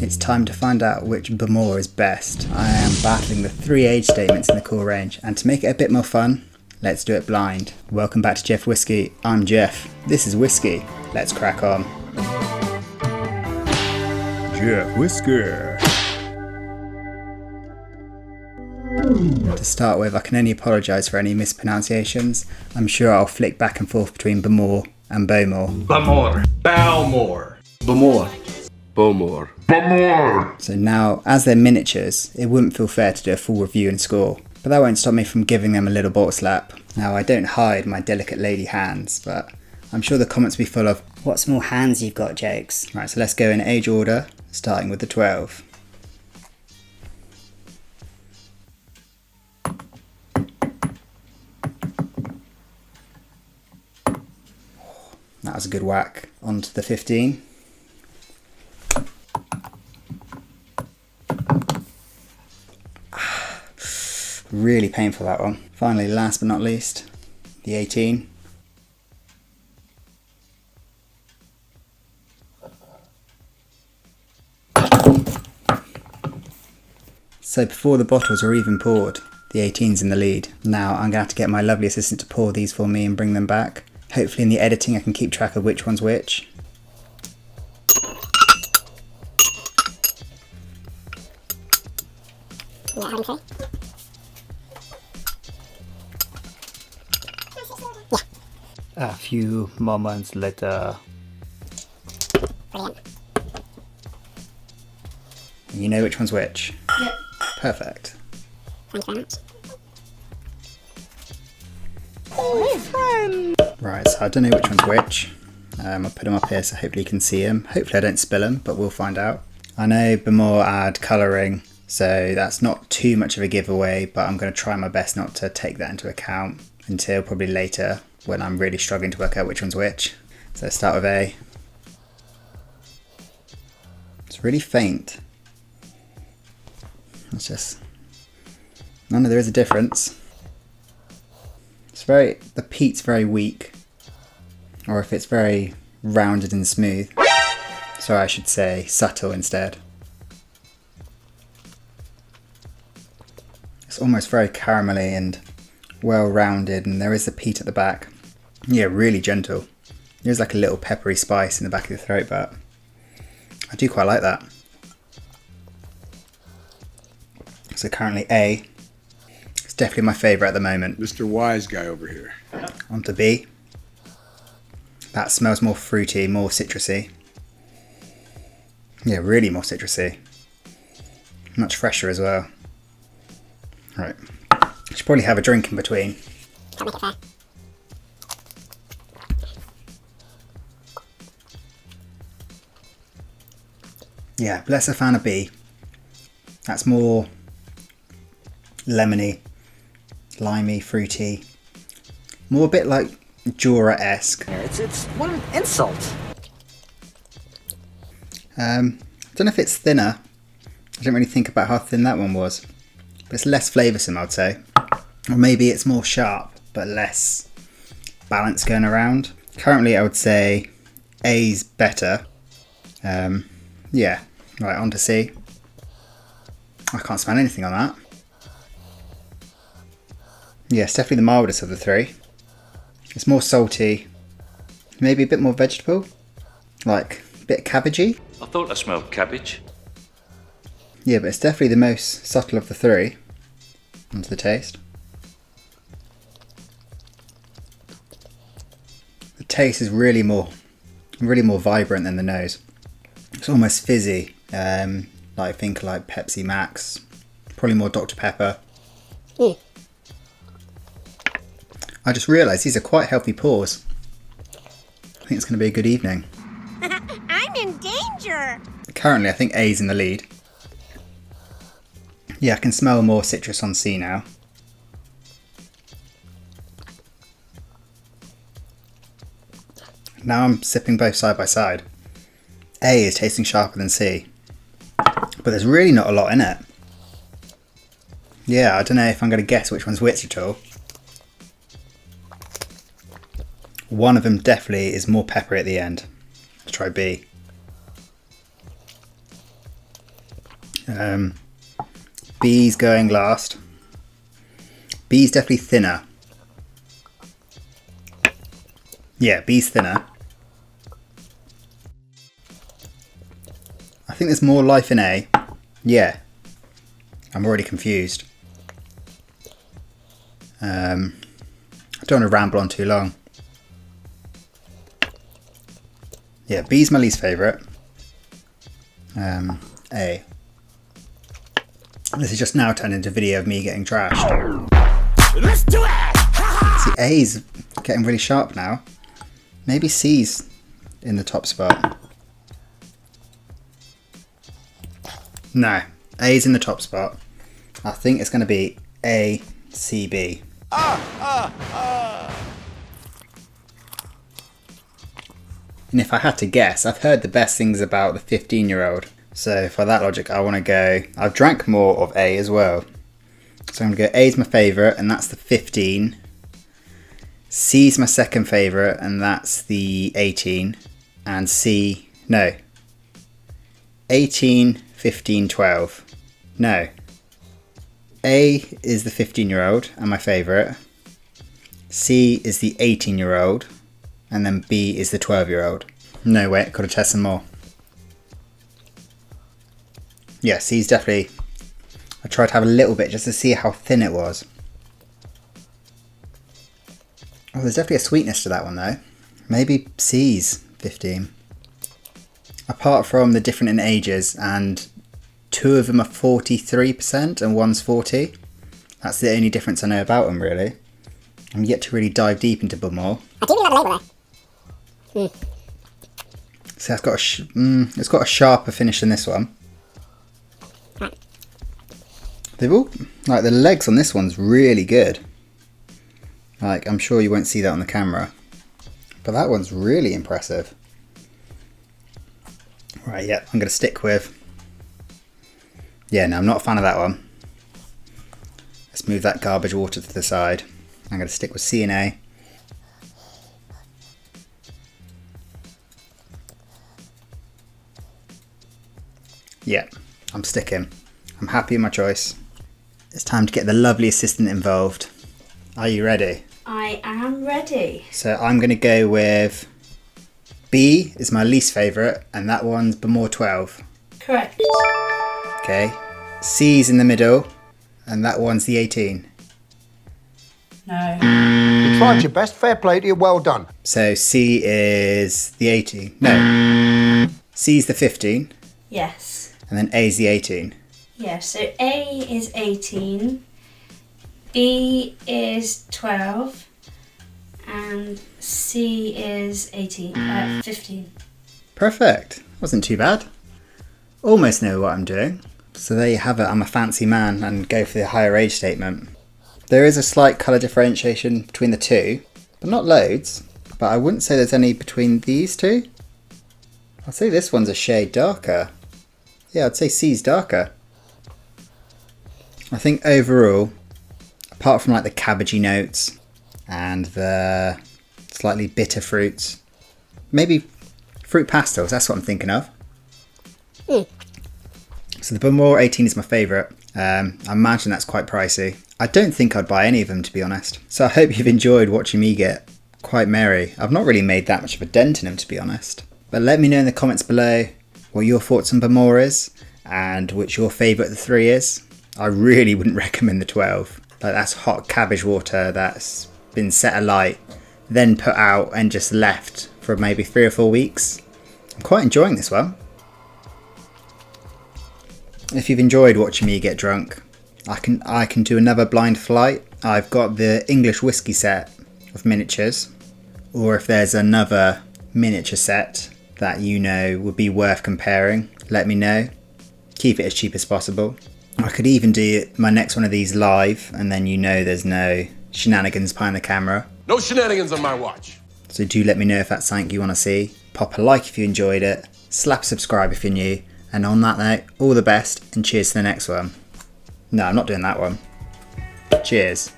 It's time to find out which Bowmore is best. I am battling the 3 age statements in the core range, and to make it a bit more fun, let's do it blind. Welcome back to Jeff Whisky. I'm Jeff. This is Whisky. Let's crack on. Jeff Whisky. To start with, I can only apologise for any mispronunciations. I'm sure I'll flick back and forth between Bowmore and Bowmore. Bowmore. Bowmore. Bowmore. Bowmore. Bowmore. So now, as they're miniatures, it wouldn't feel fair to do a full review and score, but that won't stop me from giving them a little bottle slap. Now, I don't hide my delicate lady hands, but I'm sure the comments will be full of "what small hands you've got" jokes. Right, so let's go in age order, starting with the 12. That was a good whack. On to the 15. Really painful, that one. Finally, last but not least, the 18. So before the bottles are even poured, the 18's in the lead. Now I'm going to have to get my lovely assistant to pour these for me and bring them back. Hopefully in the editing I can keep track of which one's which. A few moments later. Brilliant. You know which one's which? Yep. Perfect. Thank you very much. Right, so I don't know which one's which. I'll put them up here so hopefully you can see them. Hopefully I don't spill them, but we'll find out. I know Bowmore add colouring, so that's not too much of a giveaway, but I'm going to try my best not to take that into account until probably later when I'm really struggling to work out which one's which. So let's start with A. It's really faint. It's just... no, there is a difference. It's very... the peat's very weak. Or if it's very rounded and smooth. So I should say subtle instead. It's almost very caramelly and well rounded, and there is the peat at the back. Yeah, really gentle. There's like a little peppery spice in the back of the throat, but I do quite like that. So currently A. It's definitely my favourite at the moment. Mr. Wise Guy over here. On to B. That smells more fruity, more citrusy. Yeah, really more citrusy. Much fresher as well. Right. Should probably have a drink in between. Can't make it fair. Yeah, less a fan of B. That's more lemony, limey, fruity. More a bit like Jura-esque. It's what an insult. I don't know if it's thinner. I didn't really think about how thin that one was. But it's less flavoursome, I'd say. Or maybe it's more sharp, but less balance going around. Currently, I would say A's better. Yeah, right, on to C. I can't smell anything on that. Yeah, it's definitely the mildest of the three. It's more salty, maybe a bit more vegetable, like a bit cabbagey. I thought I smelled cabbage. Yeah, but it's definitely the most subtle of the three. Onto the taste. The taste is really more vibrant than the nose. It's almost fizzy, like think like Pepsi Max, probably more Dr. Pepper. Mm. I just realised these are quite healthy pours. I think it's going to be a good evening. I'm in danger! Currently, I think A's in the lead. Yeah, I can smell more citrus on C now. Now I'm sipping both side by side. A is tasting sharper than C, but there's really not a lot in it. Yeah, I don't know if I'm going to guess which one's which at all. One of them definitely is more peppery at the end. Let's try B. B's going last. B's definitely thinner. Yeah, B's thinner. I think there's more life in A. Yeah. I'm already confused. I don't want to ramble on too long. Yeah, B's my least favourite. A. This is just now turned into a video of me getting trashed. Let's do it! See, A's getting really sharp now. Maybe C's in the top spot. No, A's in the top spot. I think it's going to be A, C, B. And if I had to guess, I've heard the best things about the 15-year-old. So for that logic, I want to go... I've drank more of A as well. So I'm going to go A's my favourite, and that's the 15. C's my second favourite, and that's the 18. And C... No. 18, 15, 12. No. A is the 15-year-old, and my favourite. C is the 18-year-old. And then B is the 12-year-old. No, wait, got to test some more. Yeah, C's definitely... I tried to have a little bit just to see how thin it was. Oh, there's definitely a sweetness to that one though. Maybe C's 15. Apart from the different in ages, and two of them are 43% and one's 40. That's the only difference I know about them really. I'm yet to really dive deep into Bowmore. I do really like the label there. So it's got a sharper finish than this one. Right. They've all, like, the legs on this one's really good. Like, I'm sure you won't see that on the camera, but that one's really impressive. Right, yeah, I'm going to stick with... Yeah, no, I'm not a fan of that one. Let's move that garbage water to the side. I'm going to stick with C and A. Yeah, I'm sticking. I'm happy with my choice. It's time to get the lovely assistant involved. Are you ready? I am ready. So I'm going to go with B is my least favourite, and that one's Bowmore 12. Correct. Okay. C's in the middle, and that one's the 18. No. You tried your best. Fair play to you. Well done. So C is the 18. No. C's the 15, Yes. and then A's the 18. Yeah, so A is 18, B is 12, and C is 15. Perfect. Wasn't too bad. Almost know what I'm doing. So there you have it. I'm a fancy man and go for the higher age statement. There is a slight colour differentiation between the two, but not loads. But I wouldn't say there's any between these two. I'd say this one's a shade darker. Yeah, I'd say C's darker. I think overall, apart from like the cabbagey notes and the slightly bitter fruits, maybe fruit pastels, that's what I'm thinking of. So the Bowmore 18 is my favourite. I imagine that's quite pricey. I don't think I'd buy any of them, to be honest. So I hope you've enjoyed watching me get quite merry. I've not really made that much of a dent in them, to be honest. But let me know in the comments below what your thoughts on Bowmore is and which your favourite of the three is. I really wouldn't recommend the 12. Like, that's hot cabbage water that's been set alight, then put out and just left for maybe 3 or 4 weeks. I'm quite enjoying this one. If you've enjoyed watching me get drunk, I can do another blind flight. I've got the English whiskey set of miniatures, or if there's another miniature set that you know would be worth comparing, let me know. Keep it as cheap as possible. I could even do my next one of these live, and then you know there's no shenanigans behind the camera. No shenanigans on my watch. So do let me know if that's something you want to see. Pop a like if you enjoyed it, slap subscribe if you're new, and on that note, all the best and cheers to the next one. No, I'm not doing that one. Cheers.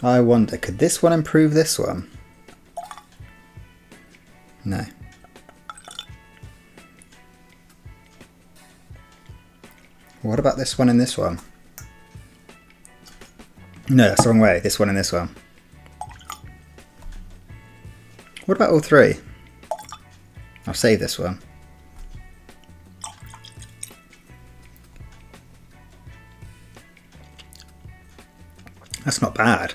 I wonder, could this one improve this one? No. What about this one and this one? No, that's the wrong way. This one and this one. What about all three? I'll save this one. That's not bad.